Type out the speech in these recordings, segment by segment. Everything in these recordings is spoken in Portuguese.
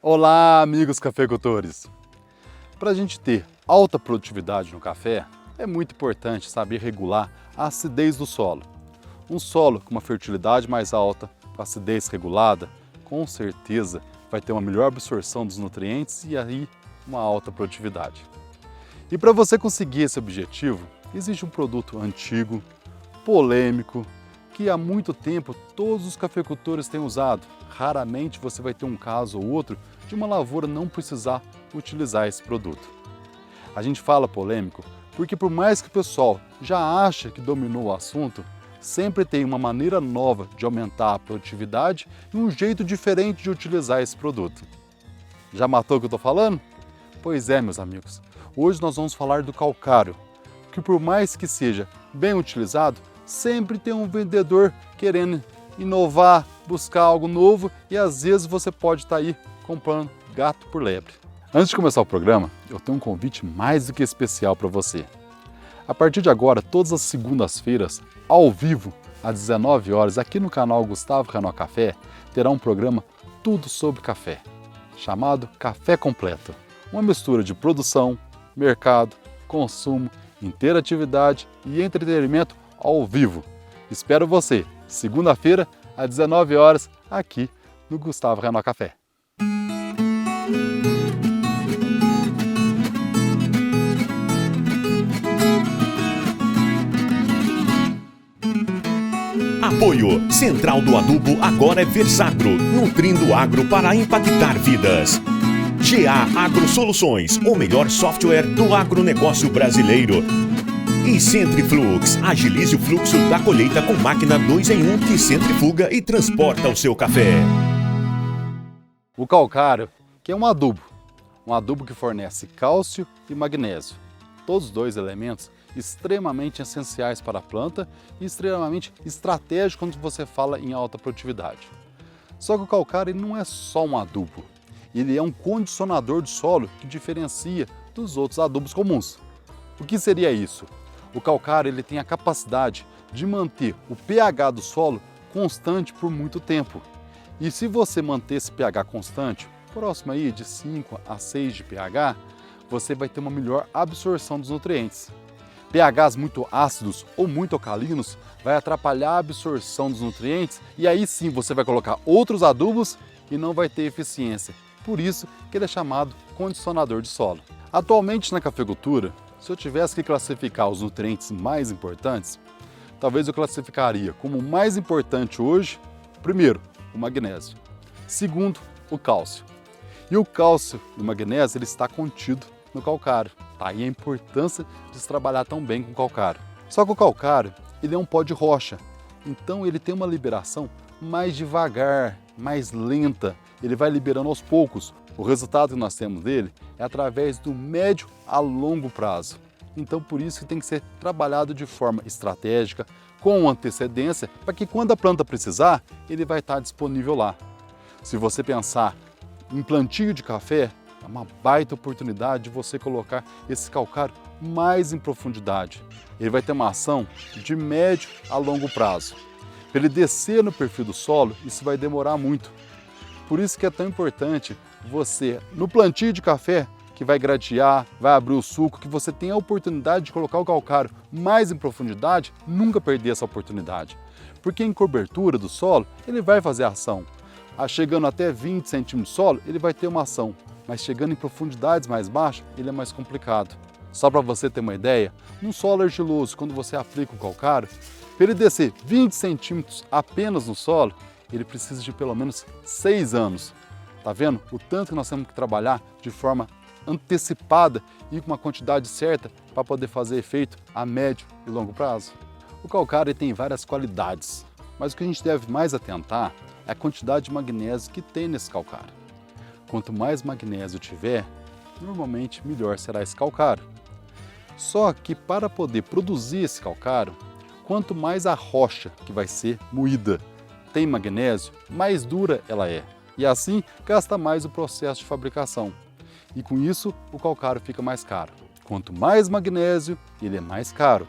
Olá, amigos cafeicultores! Para a gente ter alta produtividade no café, é muito importante saber regular a acidez do solo. Um solo com uma fertilidade mais alta, com acidez regulada, com certeza vai ter uma melhor absorção dos nutrientes e aí uma alta produtividade. E para você conseguir esse objetivo, existe um produto antigo, polêmico, que há muito tempo todos os cafeicultores têm usado. Raramente você vai ter um caso ou outro de uma lavoura não precisar utilizar esse produto. A gente fala polêmico porque por mais que o pessoal já acha que dominou o assunto, sempre tem uma maneira nova de aumentar a produtividade e um jeito diferente de utilizar esse produto. Já matou o que eu estou falando? Pois é, meus amigos. Hoje nós vamos falar do calcário, que por mais que seja bem utilizado, sempre tem um vendedor querendo inovar, buscar algo novo e às vezes você pode estar aí comprando gato por lebre. Antes de começar o programa, eu tenho um convite mais do que especial para você. A partir de agora, todas as segundas-feiras, ao vivo, às 19 horas, aqui no canal Gustavo Canoa Café, terá um programa tudo sobre café, chamado Café Completo. Uma mistura de produção, mercado, consumo, interatividade e entretenimento ao vivo. Espero você, segunda-feira, às 19 horas, aqui no Gustavo Canoa Café. Apoio Central do Adubo agora é Versagro, nutrindo o agro para impactar vidas. GA Agro Soluções, o melhor software do agronegócio brasileiro. E Centriflux, agilize o fluxo da colheita com máquina 2 em 1 que centrifuga e transporta o seu café. O calcário, que é um adubo que fornece cálcio e magnésio, todos os dois elementos extremamente essenciais para a planta e extremamente estratégicos quando você fala em alta produtividade. Só que o calcário não é só um adubo, ele é um condicionador do solo que diferencia dos outros adubos comuns. O que seria isso? O calcário ele tem a capacidade de manter o pH do solo constante por muito tempo. E se você manter esse pH constante, próximo aí de 5 a 6 de pH, você vai ter uma melhor absorção dos nutrientes. pHs muito ácidos ou muito alcalinos vai atrapalhar a absorção dos nutrientes e aí sim você vai colocar outros adubos e não vai ter eficiência. Por isso que ele é chamado condicionador de solo. Atualmente na cafeicultura, se eu tivesse que classificar os nutrientes mais importantes, talvez eu classificaria como mais importante hoje, primeiro, o magnésio. Segundo, o cálcio. E o cálcio e o magnésio ele está contido no calcário. Tá aí a importância de se trabalhar tão bem com o calcário. Só que o calcário ele é um pó de rocha, então ele tem uma liberação mais devagar, mais lenta. Ele vai liberando aos poucos. O resultado que nós temos dele é através do médio a longo prazo. Então por isso que tem que ser trabalhado de forma estratégica, com antecedência, para que quando a planta precisar, ele vai estar disponível lá. Se você pensar em plantio de café, é uma baita oportunidade de você colocar esse calcário mais em profundidade. Ele vai ter uma ação de médio a longo prazo. Para ele descer no perfil do solo, isso vai demorar muito. Por isso que é tão importante você, no plantio de café, que vai gradear, vai abrir o suco, que você tenha a oportunidade de colocar o calcário mais em profundidade, nunca perder essa oportunidade. Porque em cobertura do solo, ele vai fazer ação. Chegando até 20 centímetros de solo, ele vai ter uma ação. Mas chegando em profundidades mais baixas, ele é mais complicado. Só para você ter uma ideia, num solo argiloso, quando você aplica o calcário, para ele descer 20 centímetros apenas no solo, ele precisa de pelo menos 6 anos. Tá vendo? O tanto que nós temos que trabalhar de forma antecipada e com uma quantidade certa para poder fazer efeito a médio e longo prazo. O calcário tem várias qualidades, mas o que a gente deve mais atentar é a quantidade de magnésio que tem nesse calcário. Quanto mais magnésio tiver, normalmente melhor será esse calcário. Só que para poder produzir esse calcário, quanto mais a rocha que vai ser moída tem magnésio, mais dura ela é. E assim gasta mais o processo de fabricação. E com isso o calcário fica mais caro. Quanto mais magnésio, ele é mais caro.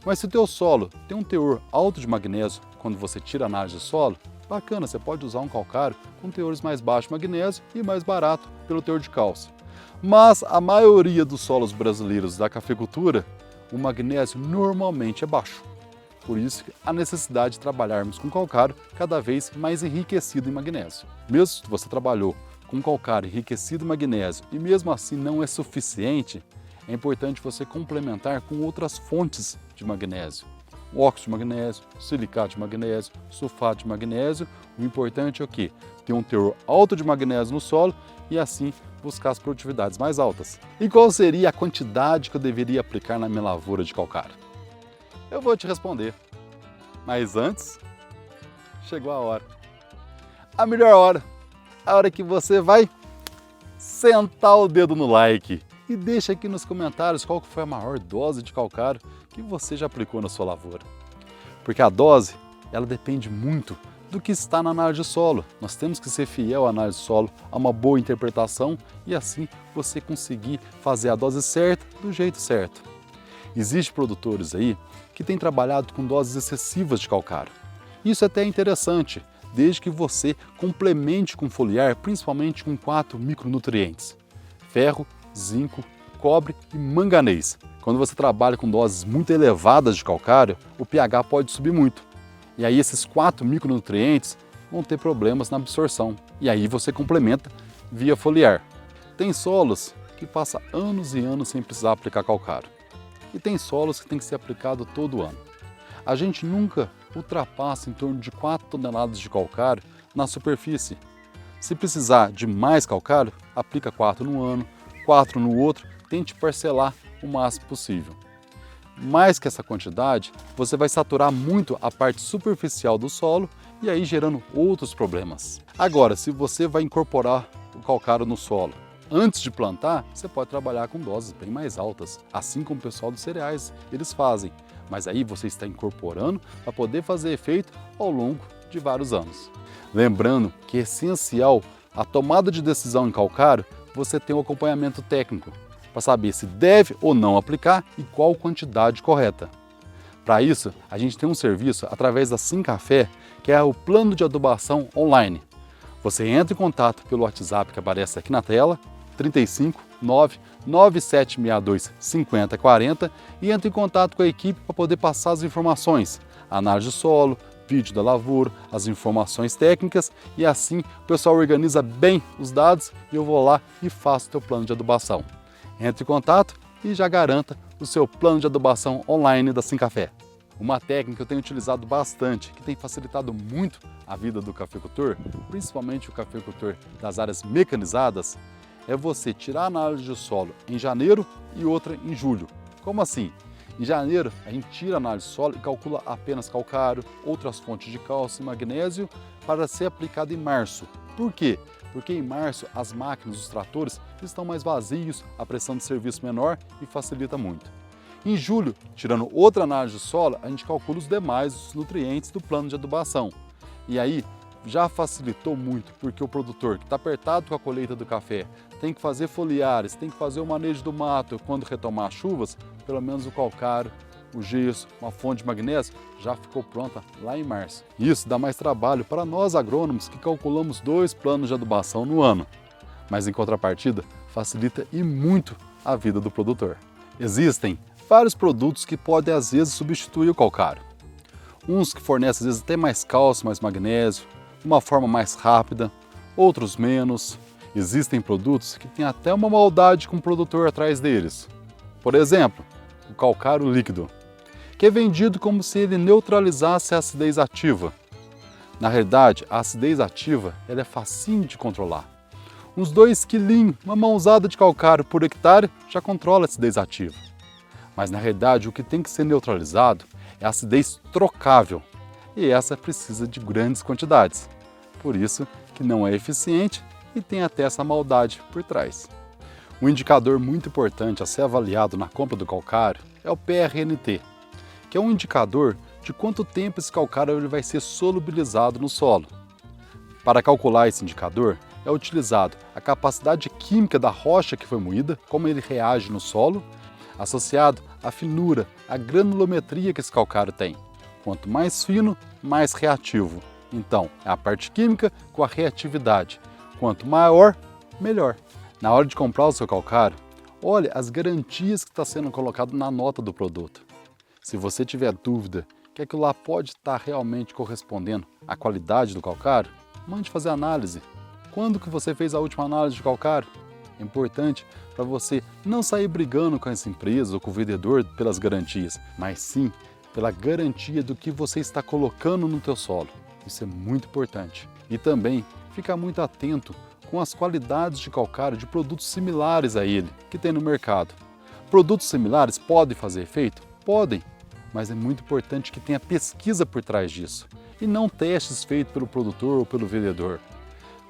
Mas se o teu solo tem um teor alto de magnésio, quando você tira a análise do solo, bacana, você pode usar um calcário com teores mais baixos de magnésio e mais barato pelo teor de cálcio. Mas a maioria dos solos brasileiros da cafeicultura, o magnésio normalmente é baixo. Por isso, a necessidade de trabalharmos com calcário cada vez mais enriquecido em magnésio. Mesmo se você trabalhou com calcário enriquecido em magnésio e mesmo assim não é suficiente, é importante você complementar com outras fontes de magnésio. O óxido de magnésio, silicato de magnésio, sulfato de magnésio. O importante é o quê? Ter um teor alto de magnésio no solo e assim buscar as produtividades mais altas. E qual seria a quantidade que eu deveria aplicar na minha lavoura de calcário? Eu vou te responder, mas antes, chegou a hora. A melhor hora, a hora que você vai sentar o dedo no like e deixa aqui nos comentários qual foi a maior dose de calcário que você já aplicou na sua lavoura. Porque a dose, ela depende muito do que está na análise de solo. Nós temos que ser fiel à análise de solo, a uma boa interpretação e assim você conseguir fazer a dose certa do jeito certo. Existem produtores aí que têm trabalhado com doses excessivas de calcário. Isso é até interessante, desde que você complemente com foliar, principalmente com 4 micronutrientes: ferro, zinco, cobre e manganês. Quando você trabalha com doses muito elevadas de calcário, o pH pode subir muito. E aí esses 4 micronutrientes vão ter problemas na absorção. E aí você complementa via foliar. Tem solos que passam anos e anos sem precisar aplicar calcário. E tem solos que tem que ser aplicado todo ano. A gente nunca ultrapassa em torno de 4 toneladas de calcário na superfície. Se precisar de mais calcário, aplica 4 no ano, 4 no outro, tente parcelar o máximo possível. Mais que essa quantidade, você vai saturar muito a parte superficial do solo e aí gerando outros problemas. Agora, se você vai incorporar o calcário no solo antes de plantar, você pode trabalhar com doses bem mais altas, assim como o pessoal dos cereais eles fazem. Mas aí você está incorporando para poder fazer efeito ao longo de vários anos. Lembrando que é essencial a tomada de decisão em calcário, você ter um acompanhamento técnico para saber se deve ou não aplicar e qual quantidade correta. Para isso, a gente tem um serviço através da Sincafé, que é o plano de adubação online. Você entra em contato pelo WhatsApp que aparece aqui na tela, 35 99762 5040 e entra em contato com a equipe para poder passar as informações, análise de solo, vídeo da lavoura, as informações técnicas e assim o pessoal organiza bem os dados e eu vou lá e faço o teu plano de adubação. Entre em contato e já garanta o seu plano de adubação online da Sincafé. Uma técnica que eu tenho utilizado bastante, que tem facilitado muito a vida do cafeicultor, principalmente o cafeicultor das áreas mecanizadas, é você tirar a análise de solo em janeiro e outra em julho. Como assim? Em janeiro, a gente tira a análise de solo e calcula apenas calcário, outras fontes de cálcio e magnésio para ser aplicado em março. Por quê? Porque em março as máquinas, os tratores, estão mais vazios, a pressão de serviço menor e facilita muito. Em julho, tirando outra análise de solo, a gente calcula os demais nutrientes do plano de adubação. E aí, já facilitou muito, porque o produtor que está apertado com a colheita do café tem que fazer foliares, tem que fazer o manejo do mato quando retomar as chuvas, pelo menos o calcário, o gesso, uma fonte de magnésio já ficou pronta lá em março. Isso dá mais trabalho para nós agrônomos que calculamos 2 planos de adubação no ano, mas em contrapartida facilita e muito a vida do produtor. Existem vários produtos que podem às vezes substituir o calcário. Uns que fornecem às vezes até mais cálcio, mais magnésio, de uma forma mais rápida, outros menos. Existem produtos que têm até uma maldade com o produtor atrás deles. Por exemplo, o calcário líquido, que é vendido como se ele neutralizasse a acidez ativa. Na realidade, a acidez ativa ela é facinho de controlar. Uns 2 quilinhos, uma mãozada de calcário por hectare já controla a acidez ativa. Mas na realidade o que tem que ser neutralizado é a acidez trocável. E essa precisa de grandes quantidades. Por isso que não é eficiente e tem até essa maldade por trás. Um indicador muito importante a ser avaliado na compra do calcário é o PRNT, que é um indicador de quanto tempo esse calcário ele vai ser solubilizado no solo. Para calcular esse indicador, é utilizado a capacidade química da rocha que foi moída, como ele reage no solo, associado à finura, à granulometria que esse calcário tem. Quanto mais fino, mais reativo. Então, é a parte química com a reatividade. Quanto maior, melhor. Na hora de comprar o seu calcário, olhe as garantias que está sendo colocado na nota do produto. Se você tiver dúvida que aquilo lá pode estar realmente correspondendo à qualidade do calcário, mande fazer análise. Quando que você fez a última análise de calcário? É importante para você não sair brigando com essa empresa ou com o vendedor pelas garantias, mas sim pela garantia do que você está colocando no teu solo. Isso é muito importante. E também fica muito atento com as qualidades de calcário de produtos similares a ele que tem no mercado. Produtos similares podem fazer efeito? Podem, mas é muito importante que tenha pesquisa por trás disso e não testes feitos pelo produtor ou pelo vendedor.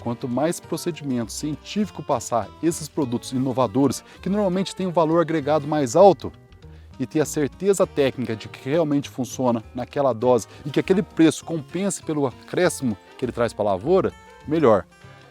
Quanto mais procedimento científico passar esses produtos inovadores, que normalmente têm um valor agregado mais alto, e ter a certeza técnica de que realmente funciona naquela dose e que aquele preço compense pelo acréscimo que ele traz para a lavoura, melhor.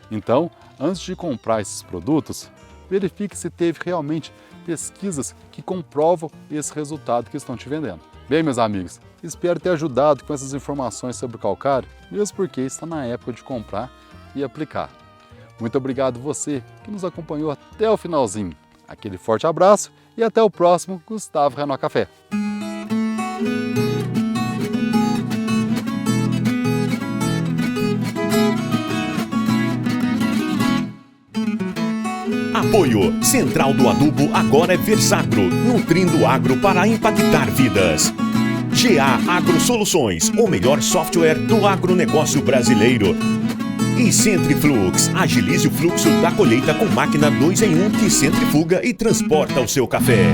Então, antes de comprar esses produtos, verifique se teve realmente pesquisas que comprovam esse resultado que estão te vendendo. Bem, meus amigos, espero ter ajudado com essas informações sobre o calcário, mesmo porque está na época de comprar e aplicar. Muito obrigado você que nos acompanhou até o finalzinho. Aquele forte abraço e até o próximo Gustavo Renó Café. Apoio Central do Adubo agora é Versagro, nutrindo o agro para impactar vidas. GA Agro Soluções, o melhor software do agronegócio brasileiro. E Centriflux, agilize o fluxo da colheita com máquina 2 em 1 que centrifuga e transporta o seu café.